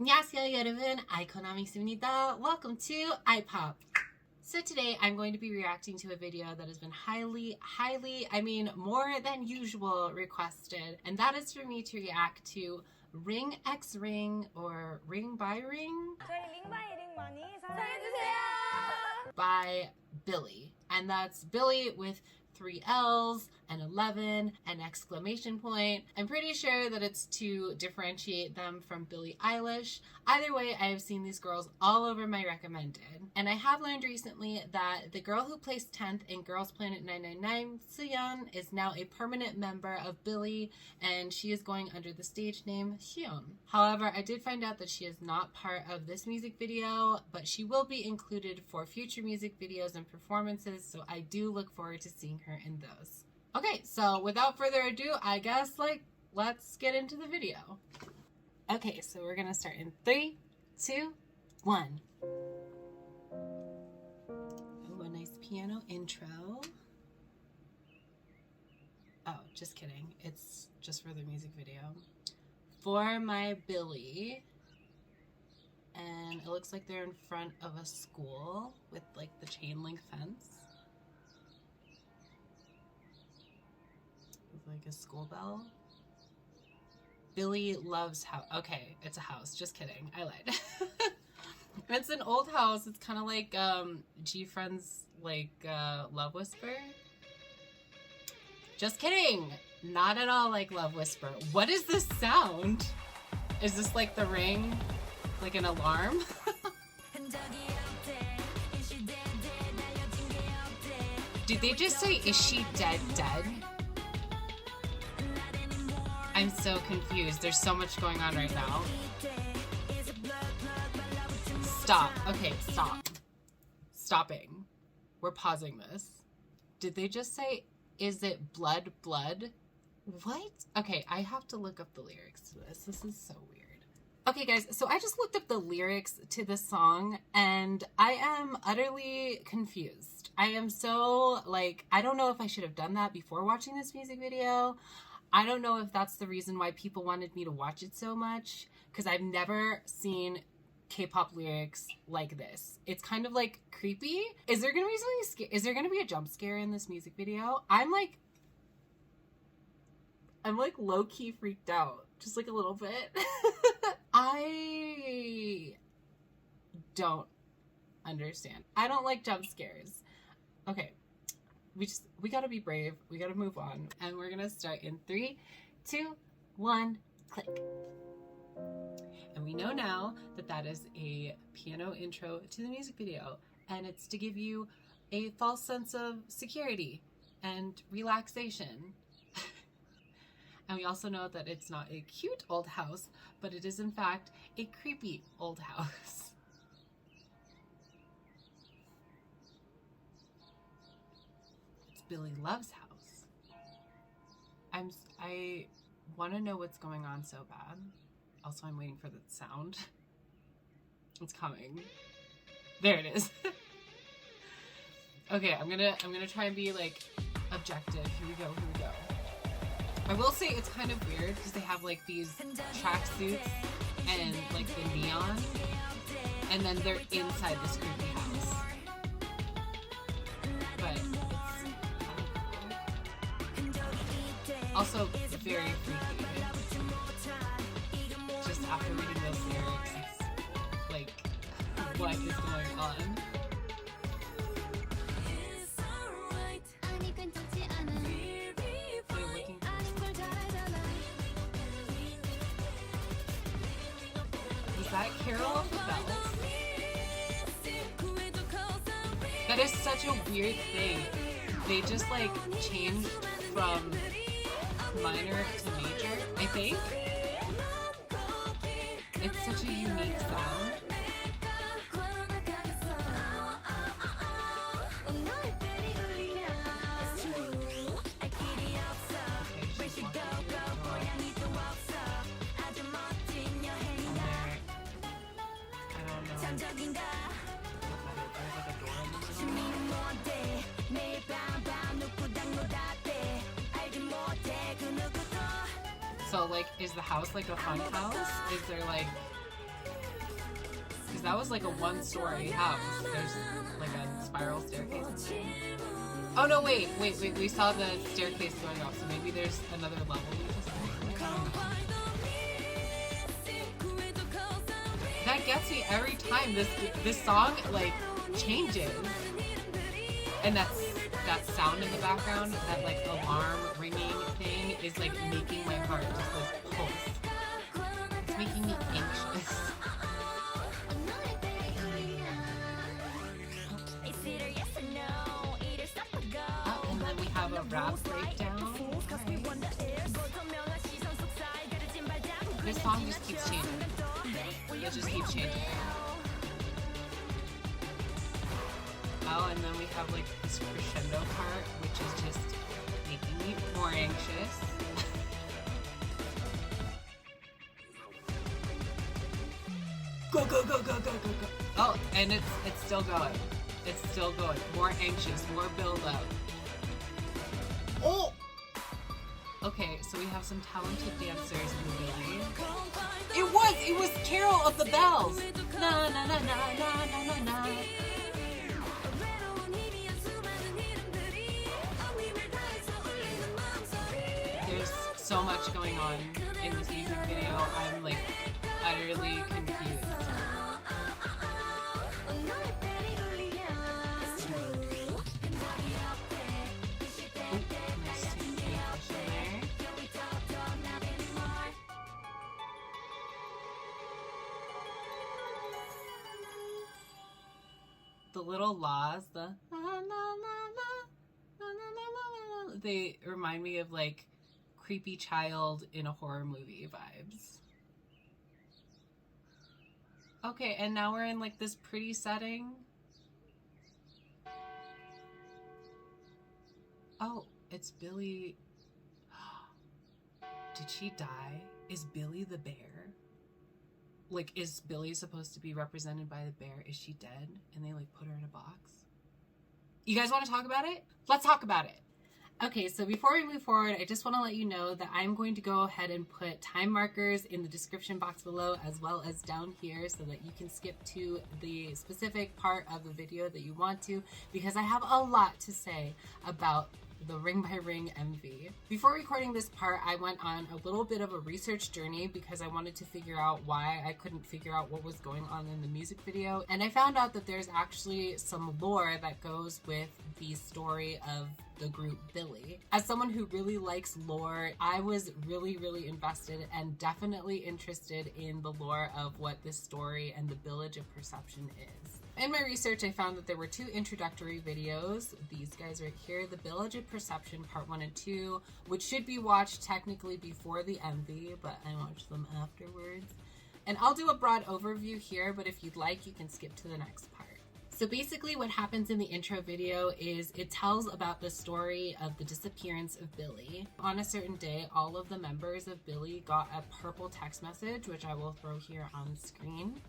안녕하세요 여러분, Konami Ai. Welcome to iPop. So today I'm going to be reacting to a video that has been highly, more than usual requested, and that is for me to react to RingxRing or Ring by Ring by Billlie. And that's Billlie with 3 L's and 11 and exclamation point. I'm pretty sure that it's to differentiate them from Billie Eilish. Either way, I have seen these girls all over my recommended. And I have learned recently that the girl who placed 10th in Girls Planet 999, Suyeon, is now a permanent member of Billlie, and she is going under the stage name Hyun. However, I did find out that she is not part of this music video, but she will be included for future music videos and performances, so I do look forward to seeing her in those. Okay, so without further ado, I guess, let's get into the video. Okay, so we're gonna start in 3, 2, 1. Ooh, a nice piano intro. Oh, just kidding. It's just for the music video. For my Billlie. And it looks like they're in front of a school with the chain link fence. Like a school bell. Billlie loves house. Okay, it's a house. Just kidding. I lied. It's an old house. It's kind of like G-Friend's Love Whisper. Just kidding. Not at all like Love Whisper. What is this sound? Is this like the ring? Like an alarm? Did they just say, is she dead? I'm so confused. There's so much going on right now. Stop. Okay, stop. Stopping. We're pausing this. Did they just say, is it blood? What? Okay, I have to look up the lyrics to this. This is so weird. Okay, guys, so I just looked up the lyrics to this song, and I am utterly confused. I am so, I don't know if I should have done that before watching this music video. I don't know if that's the reason why people wanted me to watch it so much, because I've never seen K-pop lyrics like this. It's kind of creepy. Is there gonna be something is there gonna be a jump scare in this music video? I'm low-key freaked out, just a little bit. I don't understand. I don't like jump scares. Okay. We gotta be brave. We gotta move on. And we're gonna start in 3, 2, 1, click. And we know now that that is a piano intro to the music video. And it's to give you a false sense of security and relaxation. And we also know that it's not a cute old house, but it is in fact a creepy old house. Billlie loves house. I want to know what's going on so bad. Also, I'm waiting for the sound. It's coming. There it is. Okay, I'm gonna try and be objective. Here we go. I will say it's kind of weird because they have these tracksuits and the neon, and then they're inside this creepy house. But also very freaky. Just after reading those lyrics, it's what is going on? Was that Carol of the Bells? That is such a weird thing. They just changed from minor to major, I think. It's such a unique sound. So, like, is the house like a fun house? Is there like that was like a one-story house. There's like a spiral staircase. Oh no, wait, we saw the staircase going up, so maybe there's another level. That gets me every time. This song like changes, and that sound in the background, that like alarm ringing thing, is like making my heart just like pulse. It's making me anxious. Oh, and then we have a rap breakdown. This song just keeps changing. It just keeps changing. Oh, and then we have like this crescendo part, which is just making me more anxious. Go, go, go, go, go, go, go. Oh, and it's still going. It's still going. More anxious, more build up. Oh! Okay, so we have some talented dancers in the video. It was Carol of the Bells. Na na na na na na na na. There's so much going on in this music video. I'm like utterly confused. The little laws, the la, la, la, la, la, la, la, they remind me of like creepy child in a horror movie vibes. Okay, and now we're in like this pretty setting. Oh, it's Billlie. Did she die? Is Billlie the bear? Like, is Billlie supposed to be represented by the bear? Is she dead? And they like put her in a box? You guys want to talk about it? Let's talk about it. Okay, so before we move forward, I just want to let you know that I'm going to go ahead and put time markers in the description box below as well as down here so that you can skip to the specific part of the video that you want to, because I have a lot to say about the Ring by Ring MV. Before recording this part, I went on a little bit of a research journey because I wanted to figure out why I couldn't figure out what was going on in the music video, and I found out that there's actually some lore that goes with the story of the group Billlie. As someone who really likes lore, I was really invested and definitely interested in the lore of what this story and the Billage of Perception is. In my research, I found that there were two introductory videos, these guys right here, the Billage of Perception Part 1 and 2, which should be watched technically before the MV, but I watched them afterwards. And I'll do a broad overview here, but if you'd like, you can skip to the next part. So basically what happens in the intro video is it tells about the story of the disappearance of Billlie. On a certain day, all of the members of Billlie got a purple text message, which I will throw here on the screen.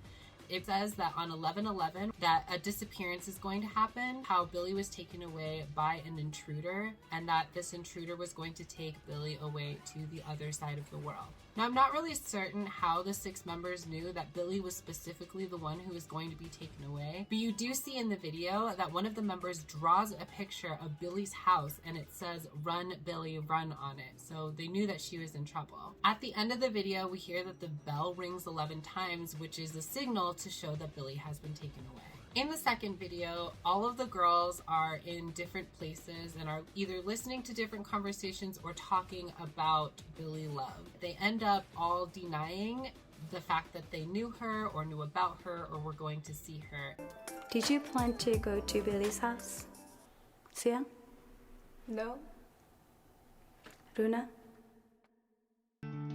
It says that on 11/11 that a disappearance is going to happen, how Billlie was taken away by an intruder, and that this intruder was going to take Billlie away to the other side of the world. Now, I'm not really certain how the 6 members knew that Billlie was specifically the one who was going to be taken away, but you do see in the video that one of the members draws a picture of Billie's house and it says, "Run, Billlie, run" on it, so they knew that she was in trouble. At the end of the video, we hear that the bell rings 11 times, which is a signal to show that Billlie has been taken away. In the second video, all of the girls are in different places and are either listening to different conversations or talking about Billlie Love. They end up all denying the fact that they knew her or knew about her or were going to see her. Did you plan to go to Billie's house? Sia? No. Runa?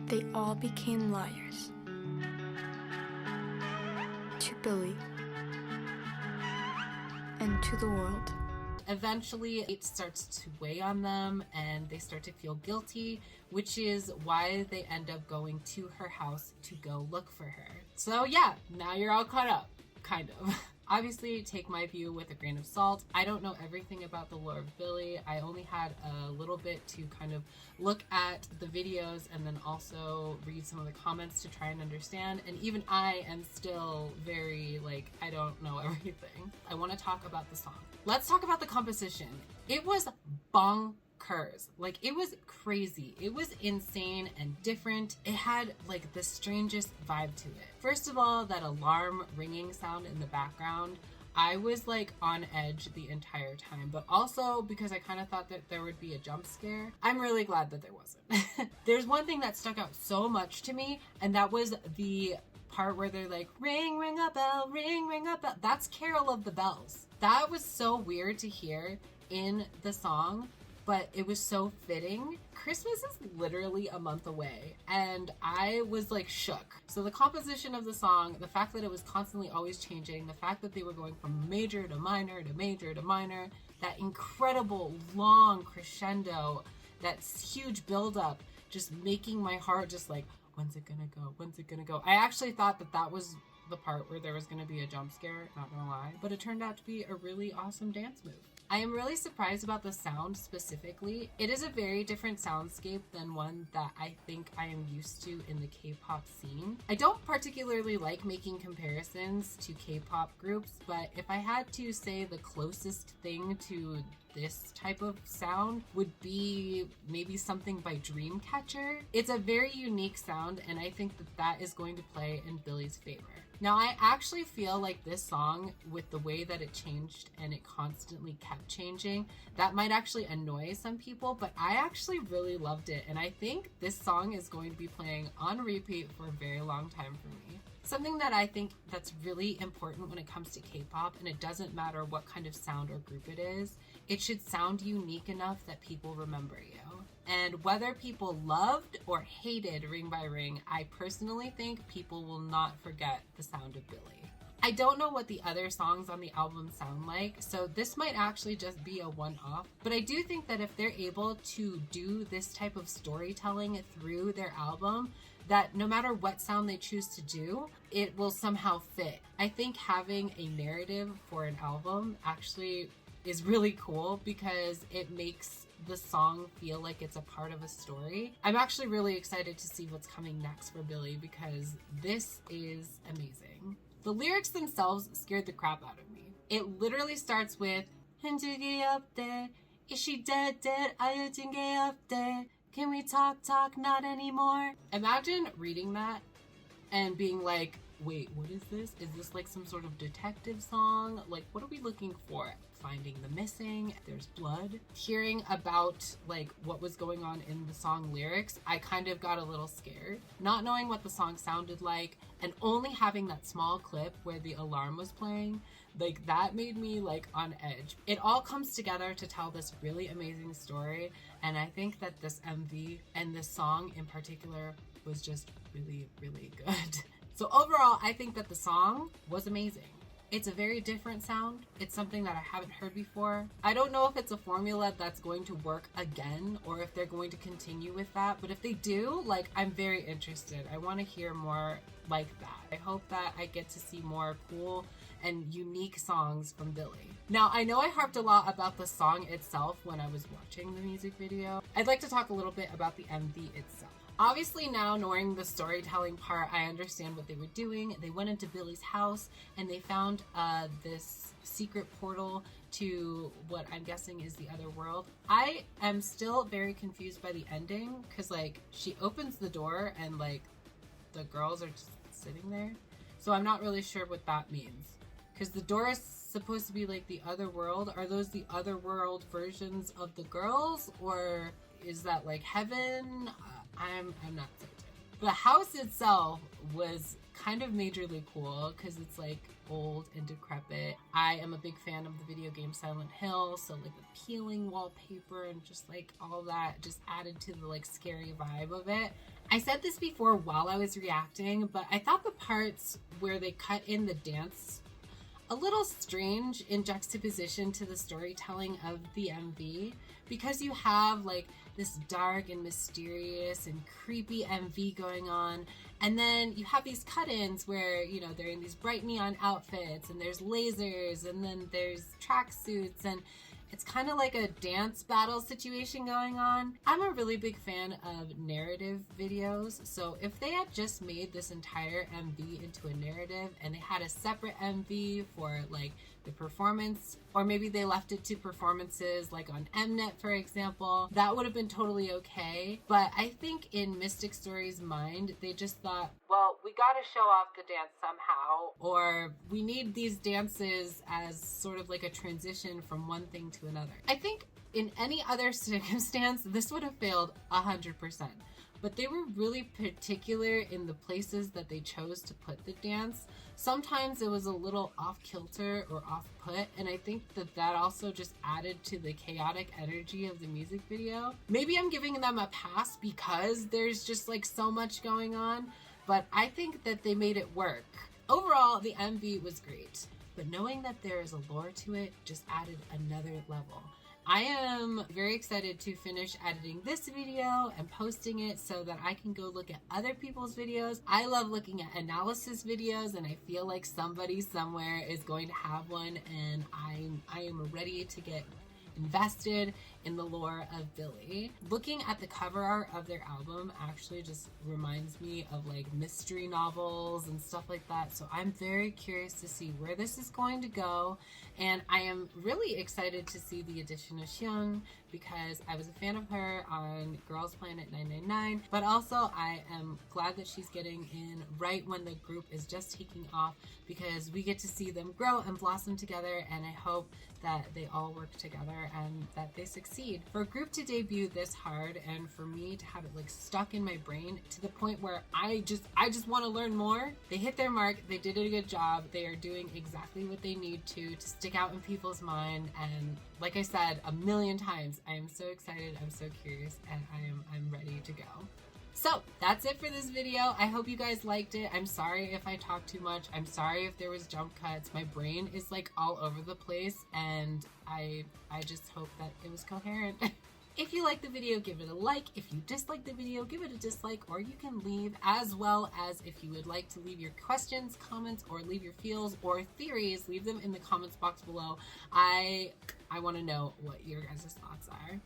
They all became liars. To Billlie. And to the world. Eventually, it starts to weigh on them and they start to feel guilty, which is why they end up going to her house to go look for her. So yeah, now you're all caught up, kind of. Obviously, take my view with a grain of salt. I don't know everything about the lore of Billlie. I only had a little bit to kind of look at the videos and then also read some of the comments to try and understand. And even I am still very like, I don't know everything. I want to talk about the song. Let's talk about the composition. It was bonkers. Like, it was crazy. It was insane and different. It had like the strangest vibe to it. First of all, that alarm ringing sound in the background, I was like on edge the entire time, but also because I kind of thought that there would be a jump scare. I'm really glad that there wasn't. There's one thing that stuck out so much to me, and that was the part where they're like, ring, ring a bell, ring, ring a bell. That's Carol of the Bells. That was so weird to hear in the song, but it was so fitting. Christmas is literally a month away, and I was like shook. So the composition of the song, the fact that it was constantly always changing, the fact that they were going from major to minor to major to minor, that incredible long crescendo, that huge buildup, just making my heart just like, when's it gonna go? When's it gonna go? I actually thought that that was the part where there was gonna be a jump scare, not gonna lie, but it turned out to be a really awesome dance move. I am really surprised about the sound specifically. It is a very different soundscape than one that I think I am used to in the K-pop scene. I don't particularly like making comparisons to K-pop groups, but if I had to say the closest thing to this type of sound would be maybe something by Dreamcatcher. It's a very unique sound, and I think that that is going to play in Billie's favor. Now, I actually feel like this song, with the way that it changed and it constantly kept changing, that might actually annoy some people, but I actually really loved it, and I think this song is going to be playing on repeat for a very long time for me. Something that I think that's really important when it comes to K-pop, and it doesn't matter what kind of sound or group it is, it should sound unique enough that people remember you. And whether people loved or hated Ring by Ring, I personally think people will not forget the sound of Billlie. I don't know what the other songs on the album sound like, so this might actually just be a one-off, but I do think that if they're able to do this type of storytelling through their album, that no matter what sound they choose to do, it will somehow fit. I think having a narrative for an album actually is really cool because it makes the song feel like it's a part of a story. I'm actually really excited to see what's coming next for Billlie because this is amazing. The lyrics themselves scared the crap out of me. It literally starts with is she dead? Can we talk? Not anymore. Imagine reading that and being like, wait, what is this? Is this like some sort of detective song? Like, what are we looking for? Finding the missing, there's blood. Hearing about like what was going on in the song lyrics, I kind of got a little scared. Not knowing what the song sounded like and only having that small clip where the alarm was playing, like that made me like on edge. It all comes together to tell this really amazing story, and I think that this MV and this song in particular was just really, really good. So overall, I think that the song was amazing. It's a very different sound. It's something that I haven't heard before. I don't know if it's a formula that's going to work again or if they're going to continue with that, but if they do, like, I'm very interested. I want to hear more like that. I hope that I get to see more cool and unique songs from Billlie. Now, I know I harped a lot about the song itself when I was watching the music video. I'd like to talk a little bit about the MV itself. Obviously now, knowing the storytelling part, I understand what they were doing. They went into Billie's house and they found this secret portal to what I'm guessing is the other world. I am still very confused by the ending because like she opens the door and like the girls are just sitting there. So I'm not really sure what that means because the door is supposed to be like the other world. Are those the other world versions of the girls, or is that like heaven? I'm not certain. The house itself was kind of majorly cool because it's like old and decrepit. I am a big fan of the video game Silent Hill, so like the peeling wallpaper and just like all that just added to the like scary vibe of it. I said this before while I was reacting, but I thought the parts where they cut in the dance a little strange in juxtaposition to the storytelling of the MV, because you have like this dark and mysterious and creepy MV going on, And then you have these cut-ins where, you know, they're in these bright neon outfits and there's lasers and then there's tracksuits and it's kind of like a dance battle situation going on. I'm a really big fan of narrative videos, so if they had just made this entire MV into a narrative and they had a separate MV for like the performance, or maybe they left it to performances like on Mnet, for example, that would have been totally okay. But I think in Mystic Story's mind, they just thought, well, we gotta show off the dance somehow, or we need these dances as sort of like a transition from one thing to another. I think in any other circumstance, this would have failed 100%. But they were really particular in the places that they chose to put the dance. Sometimes it was a little off kilter or off put, and I think that that also just added to the chaotic energy of the music video. Maybe I'm giving them a pass because there's just like so much going on, but I think that they made it work. Overall, the MV was great, but knowing that there is a lore to it just added another level. I am very excited to finish editing this video and posting it so that I can go look at other people's videos. I love looking at analysis videos, and I feel like somebody somewhere is going to have one, and I am ready to get invested in the lore of Billlie. Looking at the cover art of their album actually just reminds me of like mystery novels and stuff like that. So I'm very curious to see where this is going to go. And I am really excited to see the addition of Xiong because I was a fan of her on Girls Planet 999, but also I am glad that she's getting in right when the group is just taking off because we get to see them grow and blossom together, and I hope that they all work together and that they succeed. For a group to debut this hard and for me to have it like stuck in my brain to the point where I just want to learn more, they hit their mark, they did a good job, they are doing exactly what they need to stick out in people's mind, and like I said a million times, I am so excited, I'm so curious, and I'm ready to go. So that's it for this video. I hope you guys liked it. I'm sorry if I talked too much. I'm sorry if there was jump cuts. My brain is like all over the place, and I just hope that it was coherent. If you liked the video, give it a like. If you disliked the video, give it a dislike, or you can leave, as well as if you would like to leave your questions, comments, or leave your feels or theories, leave them in the comments box below. I want to know what your guys' thoughts are.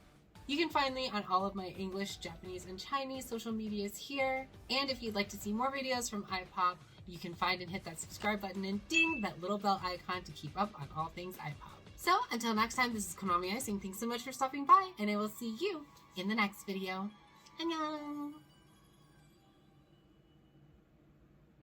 You can find me on all of my English, Japanese, and Chinese social medias here. And if you'd like to see more videos from iPop, you can find and hit that subscribe button and ding that little bell icon to keep up on all things iPop. So until next time, this is Konami Ai saying thanks so much for stopping by, and I will see you in the next video. Annyeong!